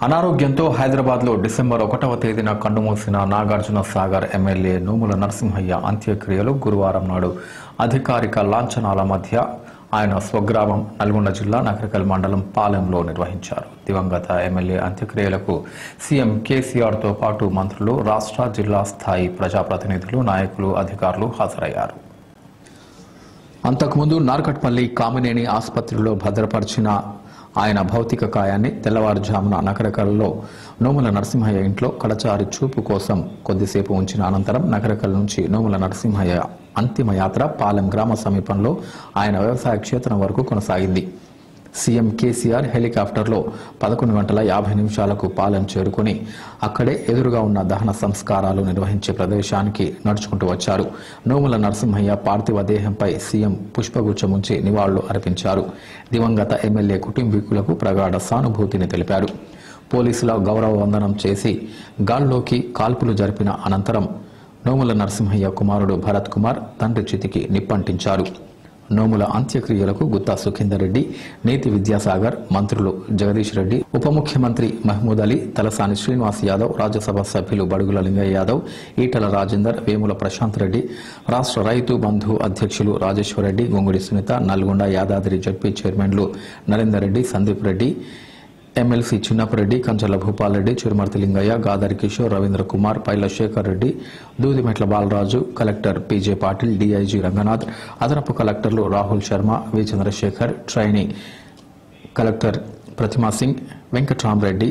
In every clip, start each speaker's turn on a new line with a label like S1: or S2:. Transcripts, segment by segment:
S1: అనారోగ్యంతో హైదరాబాద్లో డిసెంబర్ 1వ తేదీన కన్నుమూసిన నాగార్జున సాగర్ ఎమ్మెల్యే నోముల నరసింహయ్య అంత్యక్రియలు గురువారం నాడు అధికారిక లాంఛనాల మధ్య ఆయన స్వగ్రామం నల్గొండ జిల్లా నకరికల్ మండలం పాలెంలో నిర్వహించారు. దివంగత ఎమ్మెల్యే అంత్యక్రియలకు సీఎం కేసీఆర్తో పాటు మంత్రులు, రాష్ట్ర, జిల్లా స్థాయి ప్రజాప్రతినిధులు, నాయకులు, అధికారులు హాజరయ్యారు. అంతకుముందు నార్కట్పల్లి కామినేని ఆసుపత్రిలో భద్రపరిచిన ఆయన భౌతిక కాయాన్ని తెల్లవారుజామున నకరికల్లో నోముల నరసింహయ్య ఇంట్లో కడచారి చూపు కోసం కొద్దిసేపు ఉంచిన అనంతరం నకరికల్ నుంచి నోముల నరసింహయ్య అంతిమయాత్ర పాలెం గ్రామ సమీపంలో ఆయన వ్యవసాయ క్షేత్రం వరకు కొనసాగింది. సీఎం కేసీఆర్ హెలికాప్టర్లో 11:50 పాలెం చేరుకుని అక్కడే ఎదురుగా ఉన్న దహన సంస్కారాలు నిర్వహించే ప్రదేశానికి నడుచుకుంటూ వచ్చారు. నోముల నరసింహయ్య పార్థివ దేహంపై సీఎం పుష్పగుచ్చం ఉంచి నివాళులు అర్పించారు. దివంగత ఎమ్మెల్యే కుటుంబీకులకు ప్రగాఢ సానుభూతిని తెలిపారు. పోలీసుల గౌరవ వందనం చేసి గాల్లోకి కాల్పులు జరిపిన అనంతరం నోముల నరసింహయ్య కుమారుడు భరత్ కుమార్ తండ్రి చితికి నిప్పంటించారు. నోముల అంత్యక్రియలకు గుత్తా సుఖేందర్ రెడ్డి, నేతి విద్యాసాగర్, మంత్రులు జగదీష్ రెడ్డి, ఉప ముఖ్యమంత్రి మహమూద్ అలీ, తలసాని శ్రీనివాస్ యాదవ్, రాజ్యసభ సభ్యులు బడుగుల లింగయ్య యాదవ్, ఈటల రాజేందర్, వేముల ప్రశాంత్ రెడ్డి, రాష్ట్ర రైతు బంధు అధ్యక్షులు రాజేశ్వర్ రెడ్డి, గొంగుడి సునీత, నల్గొండ యాదాద్రి జడ్పీ చైర్మన్లు Narender Reddy, Sandeep Reddy, MLC Chinnapareddy, Kancharla Bhupal Reddy, Chirumarthi Lingaiah, Gadari Kishore, Ravindra Kumar, Paila Shekar Reddy, Doodimetla Balaraju, collector PJ Patil, DIG Ranganath, అదనపు కలెక్టర్లు Rahul Sharma, V Chandrashekar, trainee collector Pratima Singh, Venkatramareddy,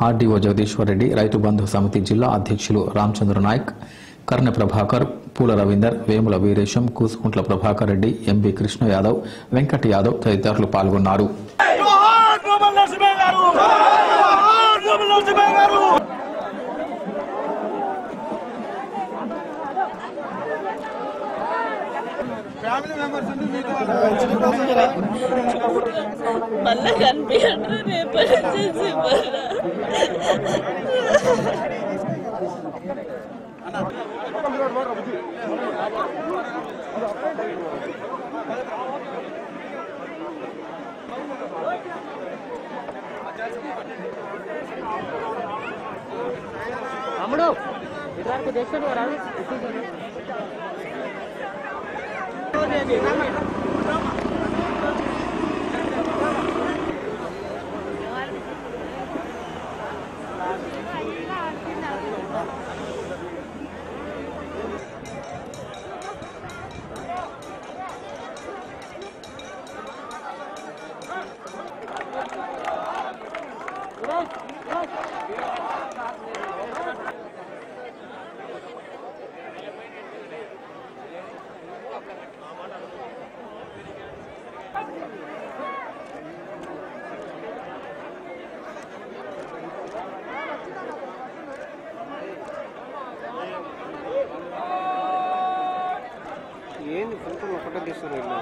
S1: RDO Jagadishwar Reddy, Rythu Bandhu సమితి జిల్లా అధ్యక్షులు రామచంద్ర నాయక్, కర్ణ ప్రభాకర్, పూల రవీందర్, వేముల వీరేశం, కూసుకుంట్ల ప్రభాకర్ రెడ్డి, ఎంబీ కృష్ణ యాదవ్, వెంకట్ యాదవ్ తదితరులు పాల్గొన్నారు.
S2: మళ్ళా కనిపించండి రేపటి చేసి
S3: అమ్ముడు ఇద్దరికి దేశం ఏంది ఫోటో ఒకటే తీస్తారు వీళ్ళు.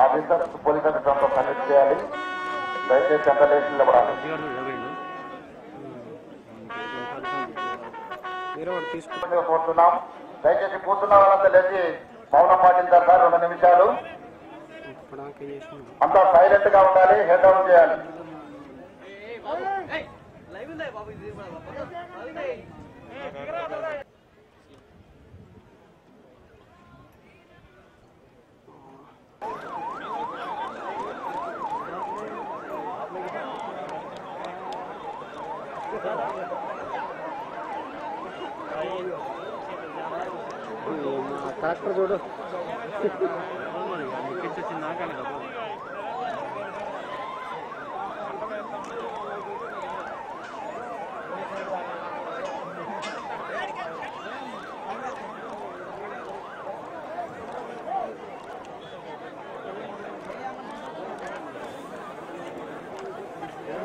S4: ఆఫీసర్స్ పోలీస్ అధికారులతో కనెక్ట్ చేయాలి. దయచేసి ఎంత లేచి నిలబడాలి. కోరుతున్నాం. దయచేసి కూర్చున్న వాళ్ళంతా లేచి మౌనం పాటించాలి సార్. 2 నిమిషాలు అంతా సైలెంట్ గా ఉండాలి. హెడ్ డౌన్ చేయాలి.
S3: కలెక్టర్ చూడు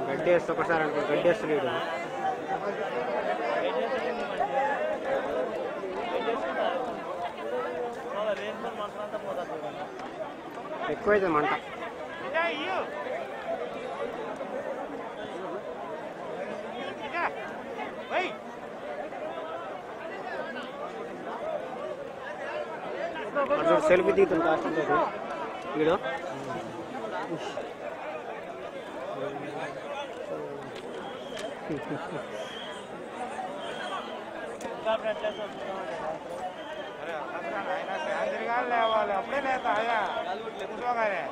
S3: గడ్డేస్తే ఒకసారి అంటే గడ్డేస్తలేడు ఎక్కువైతే మంట సెల్ఫీ దిగుతుంది కాస్ట్ వీడు
S5: లేవాలి అప్పుడే లేదా కూర్చోగానే